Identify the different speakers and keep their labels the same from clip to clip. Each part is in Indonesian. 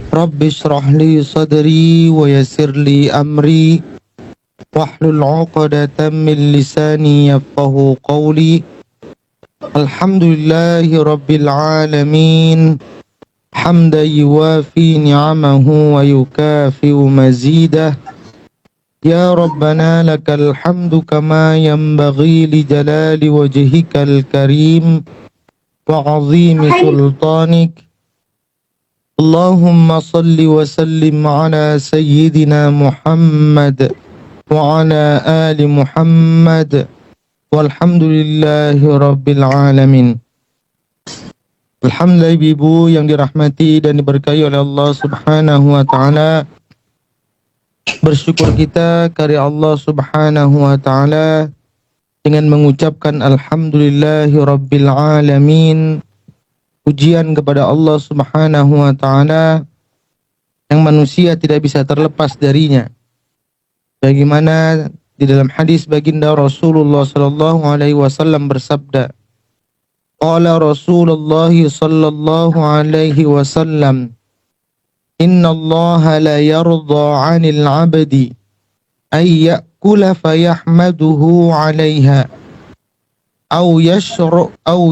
Speaker 1: Rabbi shrah li sadri wa yassir li amri wahlul 'uqdatam min lisani yafqahu qawli. Alhamdulillahi rabbil alamin, hamdan yuwafi ni'amahu wa yukafi'u mazidah. Ya Rabbana lakal hamdu kama yanbaghi li jalali wajhikal karim wa 'azimi sultanik. Allahumma salli wa sallim ala sayyidina Muhammad wa ala ali Muhammad walhamdulillahi rabbil alamin. Alhamdulillah, ibu yang dirahmati dan diberkahi oleh Allah subhanahu wa ta'ala. Bersyukur kita karya Allah subhanahu wa ta'ala dengan mengucapkan alhamdulillahi rabbil alamin. Pujian kepada Allah subhanahu wa ta'ala yang manusia tidak bisa terlepas darinya. Bagaimana di dalam hadis baginda Rasulullah sallallahu alaihi wasallam bersabda, qala Rasulullah sallallahu alaihi wasallam, inna Allah la yarda 'anil 'abdi ay ya'kula fayahmaduhu 'alaiha aw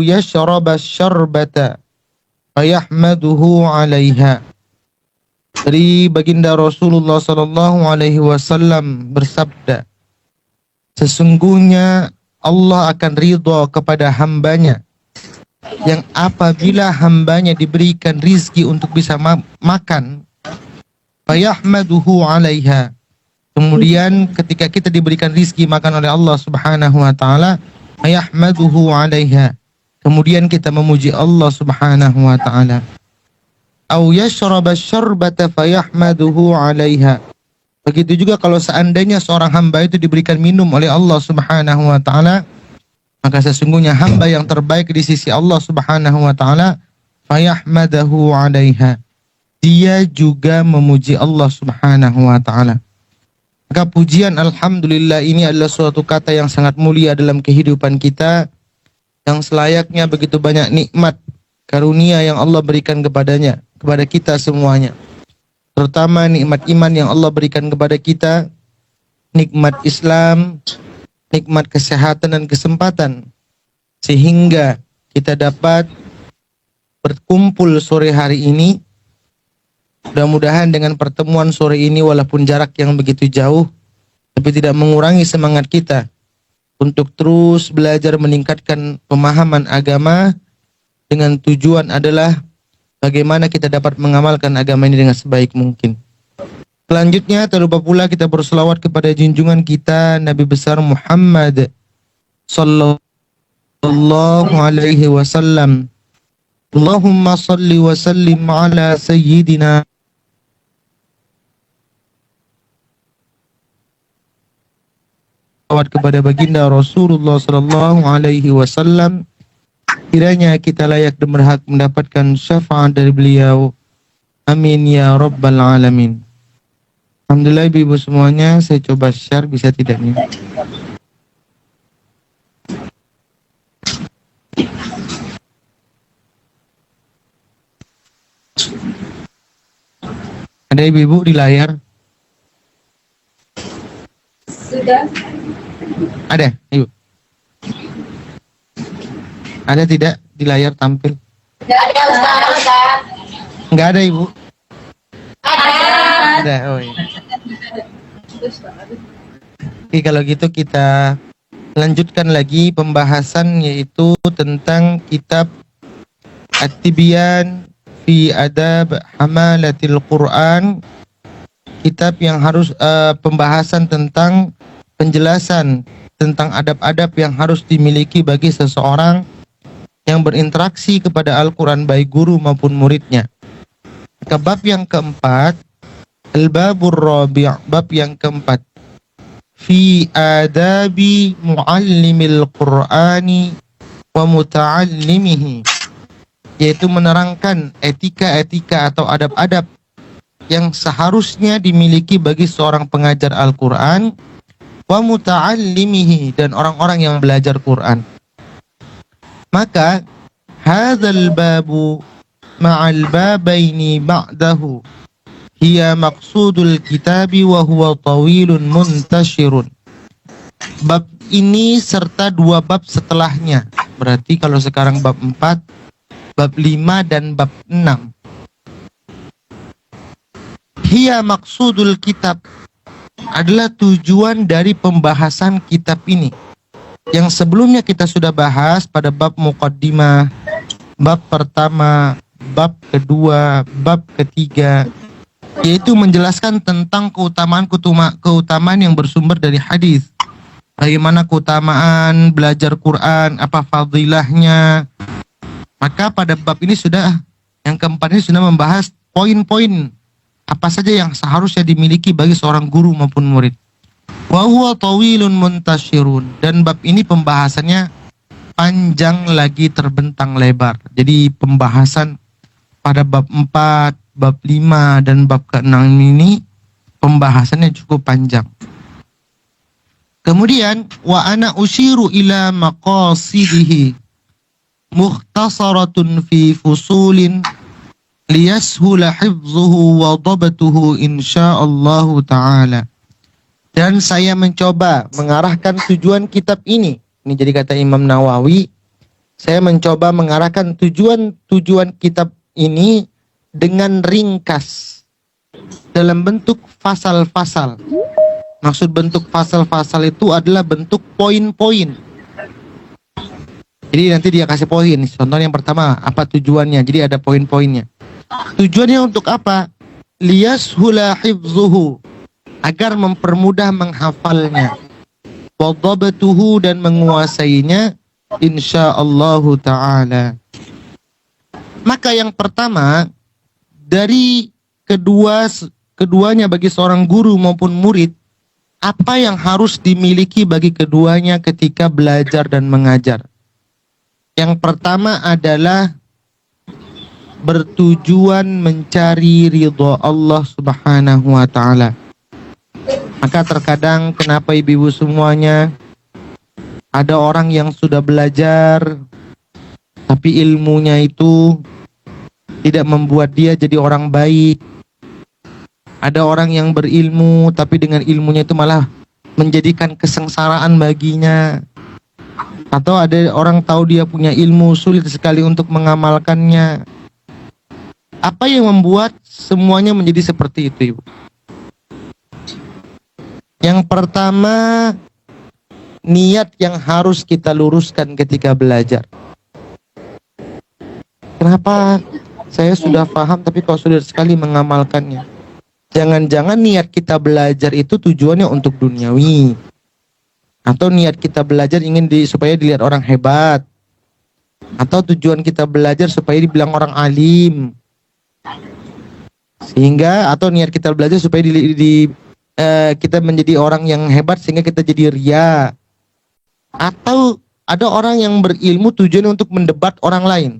Speaker 1: yashraba syarbata fayahmaduhu 'alaiha. Dari baginda Rasulullah sallallahu alaihi wasallam bersabda, sesungguhnya Allah akan ridha kepada hambanya yang apabila hambanya diberikan rizki untuk bisa makan, fayahmaduhu 'alaiha, kemudian ketika kita diberikan rizki makan oleh Allah subhanahu wa ta'ala, fayahmaduhu 'alaiha, kemudian kita memuji Allah subhanahu wa ta'ala. Au yashraba syarbata fayahmaduhu 'alaiha. Begitu juga kalau seandainya seorang hamba itu diberikan minum oleh Allah subhanahu wa ta'ala, maka sesungguhnya hamba yang terbaik di sisi Allah subhanahu wa ta'ala, fayahmadahu 'alaiha, dia juga memuji Allah subhanahu wa ta'ala. Maka pujian alhamdulillah ini adalah suatu kata yang sangat mulia dalam kehidupan kita, yang selayaknya begitu banyak nikmat karunia yang Allah berikan kepada kita semuanya. Terutama nikmat iman yang Allah berikan kepada kita, nikmat Islam, nikmat kesehatan dan kesempatan, sehingga kita dapat berkumpul sore hari ini. Mudah-mudahan dengan pertemuan sore ini walaupun jarak yang begitu jauh, tapi tidak mengurangi semangat kita untuk terus belajar meningkatkan pemahaman agama, dengan tujuan adalah bagaimana kita dapat mengamalkan agama ini dengan sebaik mungkin. Selanjutnya, tak lupa pula kita berselawat kepada junjungan kita Nabi besar Muhammad sallallahu alaihi wasallam. Allahumma salli wa sallim ala sayyidina kepada baginda Rasulullah sallallahu alaihi wasallam. Kiranya kita layak dan berhak mendapatkan syafaat dari beliau. Amin ya rabbal alamin. Alhamdulillah, ibu semuanya, saya coba share, bisa tidak nih? Ada ibu-ibu di layar?
Speaker 2: Sudah.
Speaker 1: Ada, ibu? Ada tidak di layar tampil?
Speaker 2: Tidak ada, Ustaz.
Speaker 1: Enggak ada, ibu?
Speaker 2: Ada.
Speaker 1: Ada, oh iya. Oke, kalau gitu kita lanjutkan lagi pembahasan, yaitu tentang kitab At-Tibyan fi Adab Hamalatil Quran. Kitab yang harus pembahasan tentang penjelasan tentang adab-adab yang harus dimiliki bagi seseorang yang berinteraksi kepada Al-Quran, baik guru maupun muridnya. Bab yang keempat, Al-Babur Rabi', bab yang keempat, fi adabi muallimil Qur'ani wa muta'allimihi, yaitu menerangkan etika-etika atau adab-adab yang seharusnya dimiliki bagi seorang pengajar Al-Quran, wa muta'allimihi, dan orang-orang yang belajar Quran. Maka hadzal babu ma'al babaini ba'dahu hiya maqsudul kitabi wa huwa tawilun muntashirun. Bab ini serta dua bab setelahnya. Berarti kalau sekarang bab 4, bab 5 dan bab 6. Hiya maqsudul kitab adalah tujuan dari pembahasan kitab ini. Yang sebelumnya kita sudah bahas pada bab muqaddimah, bab pertama, bab kedua, bab ketiga, yaitu menjelaskan tentang keutamaan yang bersumber dari hadis. Bagaimana keutamaan belajar Quran, apa fadilahnya. Maka pada bab ini yang keempat ini sudah membahas poin-poin apa saja yang seharusnya dimiliki bagi seorang guru maupun murid. Wa huwa tawilun muntashirun, dan bab ini pembahasannya panjang lagi terbentang lebar. Jadi pembahasan pada bab 4, bab 5 dan bab ke-6 ini pembahasannya cukup panjang. Kemudian wa ana usyiru ila maqasidihi mukhtasaratun fi fusulin liyashula hifzuhu wa dhabtuhu insyaallah ta'ala. Dan saya mencoba mengarahkan tujuan kitab ini. Ini jadi kata Imam Nawawi, saya mencoba mengarahkan tujuan kitab ini dengan ringkas dalam bentuk fasal-fasal. Maksud bentuk fasal-fasal itu adalah bentuk poin-poin. Jadi nanti dia kasih poin. Contoh yang pertama, apa tujuannya? Jadi ada poin-poinnya. Tujuannya untuk apa? Liyashula hifzuhu, agar mempermudah menghafalnya. Wa dhabtuhu, dan menguasainya insyaallah ta'ala. Maka yang pertama dari keduanya bagi seorang guru maupun murid, apa yang harus dimiliki bagi keduanya ketika belajar dan mengajar? Yang pertama adalah bertujuan mencari ridha Allah Subhanahu wa ta'ala. Maka terkadang kenapa ibu-ibu semuanya, ada orang yang sudah belajar tapi ilmunya itu tidak membuat dia jadi orang baik. Ada orang yang berilmu tapi dengan ilmunya itu malah menjadikan kesengsaraan baginya. Atau ada orang tahu dia punya ilmu, sulit sekali untuk mengamalkannya. Apa yang membuat semuanya menjadi seperti itu, Ibu? Yang pertama, niat yang harus kita luruskan ketika belajar. Kenapa saya sudah paham tapi kok sulit sekali mengamalkannya? Jangan-jangan niat kita belajar itu tujuannya untuk duniawi. Atau niat kita belajar supaya dilihat orang hebat. Atau tujuan kita belajar supaya dibilang orang alim. Atau niat kita belajar supaya kita menjadi orang yang hebat sehingga kita jadi ria. Atau ada orang yang berilmu tujuannya untuk mendebat orang lain,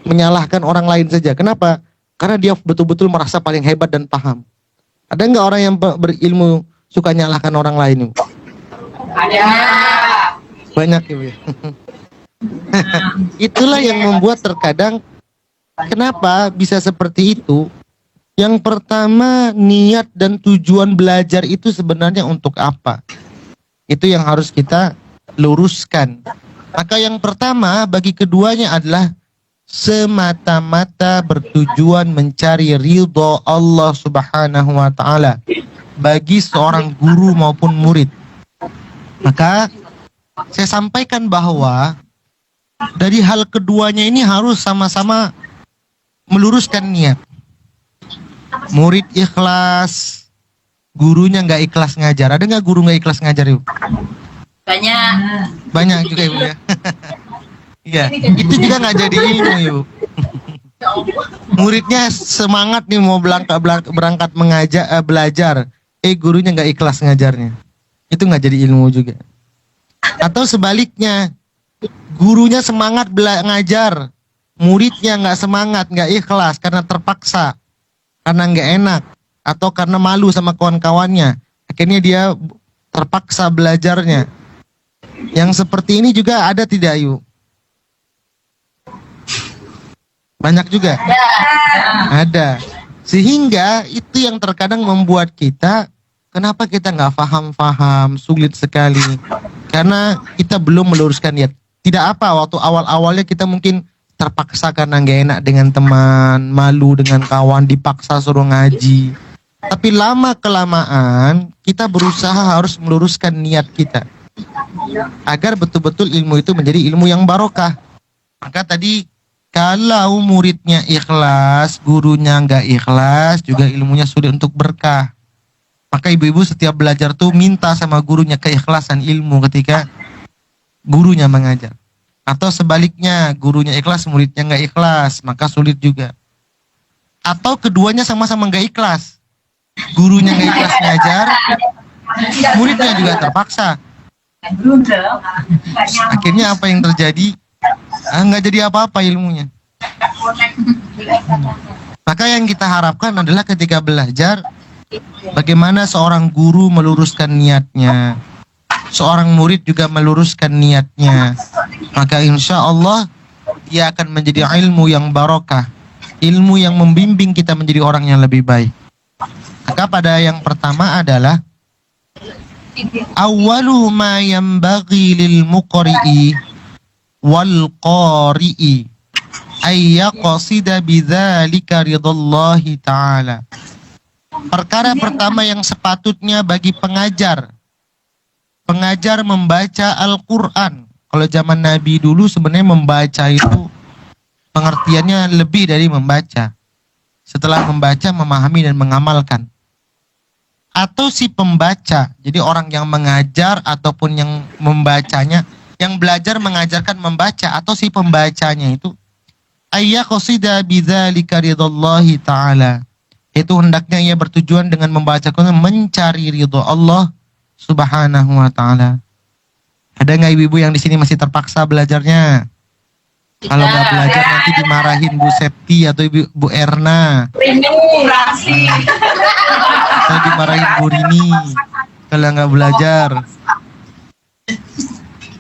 Speaker 1: menyalahkan orang lain saja. Kenapa? Karena dia betul-betul merasa paling hebat dan paham. Ada nggak orang yang berilmu suka nyalahkan orang lain, Ibu?
Speaker 2: Ada.
Speaker 1: Banyak, Ibu. Itulah yang membuat terkadang kenapa bisa seperti itu. Yang pertama, niat dan tujuan belajar itu sebenarnya untuk apa? Itu yang harus kita luruskan. Maka yang pertama bagi keduanya adalah semata-mata bertujuan mencari ridho Allah Subhanahu wa ta'ala bagi seorang guru maupun murid. Maka saya sampaikan bahwa dari hal keduanya ini harus sama-sama meluruskan niat. Murid ikhlas, gurunya nggak ikhlas ngajar. Ada nggak guru nggak ikhlas ngajar, Ibu?
Speaker 2: Banyak.
Speaker 1: Banyak juga, Ibu, ya. Iya, itu juga nggak jadi ilmu, Ibu. Muridnya semangat nih mau berangkat belajar, gurunya nggak ikhlas ngajarnya. Itu nggak jadi ilmu juga. Atau sebaliknya, gurunya semangat ngajar, muridnya nggak semangat, nggak ikhlas karena terpaksa, karena nggak enak, atau karena malu sama kawan-kawannya. Akhirnya dia terpaksa belajarnya. Yang seperti ini juga ada tidak, Yu? Banyak juga. Ada. Sehingga itu yang terkadang membuat kita, kenapa kita nggak paham-paham, sulit sekali. Karena kita belum meluruskan niat. Tidak apa, waktu awal-awalnya kita mungkin terpaksa karena nggak enak dengan teman, malu dengan kawan, dipaksa suruh ngaji. Tapi lama-kelamaan kita berusaha harus meluruskan niat kita. Agar betul-betul ilmu itu menjadi ilmu yang barokah. Maka tadi, kalau muridnya ikhlas, gurunya nggak ikhlas, juga ilmunya sulit untuk berkah. Maka ibu-ibu setiap belajar tuh minta sama gurunya keikhlasan ilmu ketika gurunya mengajar. Atau sebaliknya, gurunya ikhlas, muridnya nggak ikhlas, maka sulit juga. Atau keduanya sama-sama nggak ikhlas. Gurunya nggak ikhlas ngajar, muridnya juga terpaksa. Akhirnya apa yang terjadi? Nggak jadi apa-apa ilmunya. Maka yang kita harapkan adalah ketika belajar, bagaimana seorang guru meluruskan niatnya, seorang murid juga meluruskan niatnya. Maka insya Allah dia akan menjadi ilmu yang barokah, ilmu yang membimbing kita menjadi orang yang lebih baik. Maka pada yang pertama adalah awwalu ma yanbaghi lil muqri'i wal qari'i ay yaqsida bidzalika ridallahi ta'ala. Perkara pertama yang sepatutnya bagi pengajar membaca Al-Qur'an. Kalau zaman Nabi dulu sebenarnya membaca itu pengertiannya lebih dari membaca. Setelah membaca, memahami dan mengamalkan. Atau si pembaca, jadi orang yang mengajar ataupun yang membacanya, yang belajar mengajarkan membaca, atau si pembacanya itu ayyaqsida bidzalika ridallahi ta'ala, itu hendaknya ia bertujuan dengan membaca Quran mencari ridho Allah Subhanahu wa ta'ala. Ada nggak ibu-ibu yang di sini masih terpaksa belajarnya? Kalau nggak belajar nanti dimarahin Bu Septi atau Bu Erna. Atau dimarahin Bu Rini kalau nggak belajar.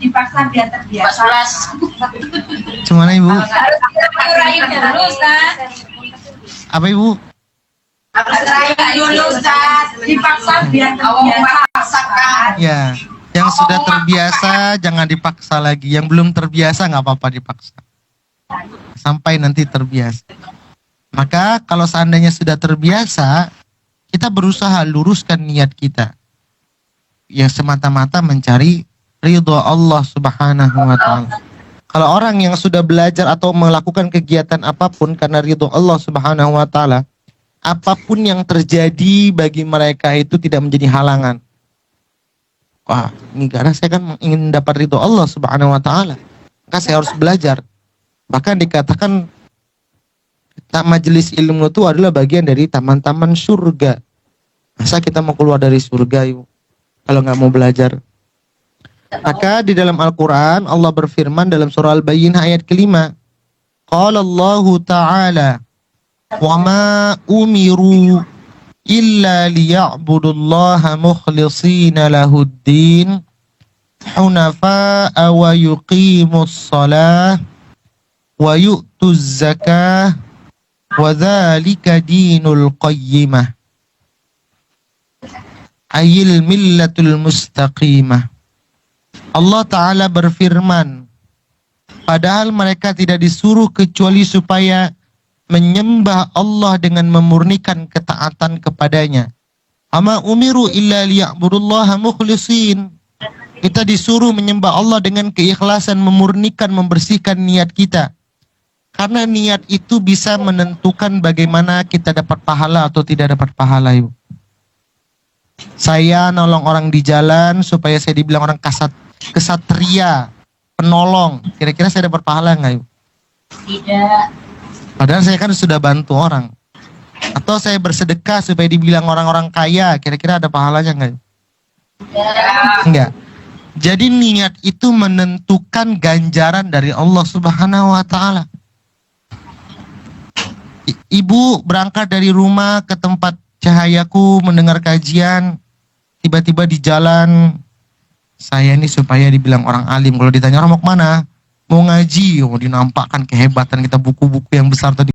Speaker 2: Dipaksa biar terbiasa.
Speaker 1: Cuman ibu? Apa ibu?
Speaker 2: Dipaksa biar terbiasa.
Speaker 1: Ya, yang sudah terbiasa jangan dipaksa lagi. Yang belum terbiasa nggak apa-apa dipaksa. Sampai nanti terbiasa. Maka kalau seandainya sudah terbiasa, kita berusaha luruskan niat kita. Ya semata-mata mencari ridho Allah Subhanahu wa ta'ala. Kalau orang yang sudah belajar atau melakukan kegiatan apapun karena ridho Allah Subhanahu wa ta'ala, apapun yang terjadi bagi mereka itu tidak menjadi halangan. Wah, ini karena saya kan ingin dapat ridho Allah Subhanahu wa ta'ala, maka saya harus belajar. Bahkan dikatakan majelis ilmu itu adalah bagian dari taman-taman surga. Masa kita mau keluar dari surga yuk, kalau nggak mau belajar? Maka di dalam Al-Quran Allah berfirman dalam surah Al-Bayyinah ayat ke-5, Qala Allahu Ta'ala, wa ma umiru illa liya'budullaha mukhlishina lahuddin hunafa'a wa yuqimus salah wa yu'tuz zakah wa dzalika dinul qayyimah ayil millatul mustaqimah. Allah Ta'ala berfirman, padahal mereka tidak disuruh kecuali supaya menyembah Allah dengan memurnikan ketaatan kepadanya. Ama umiru illa liya'budullaha mukhlisin. Kita disuruh menyembah Allah dengan keikhlasan, memurnikan, membersihkan niat kita. Karena niat itu bisa menentukan bagaimana kita dapat pahala atau tidak dapat pahala. Yuk. Saya nolong orang di jalan supaya saya dibilang orang kesatria, penolong. Kira-kira saya dapat pahala nggak yuk?
Speaker 2: Tidak.
Speaker 1: Padahal saya kan sudah bantu orang. Atau saya bersedekah supaya dibilang orang-orang kaya. Kira-kira ada pahalanya nggak yuk? Enggak. Jadi niat itu menentukan ganjaran dari Allah Subhanahu wa ta'ala. Ibu berangkat dari rumah ke tempat cahayaku mendengar kajian, tiba-tiba di jalan, saya ini supaya dibilang orang alim. Kalau ditanya orang mau kemana? mau ngaji, mau dinampakkan kehebatan kita, buku-buku yang besar tadi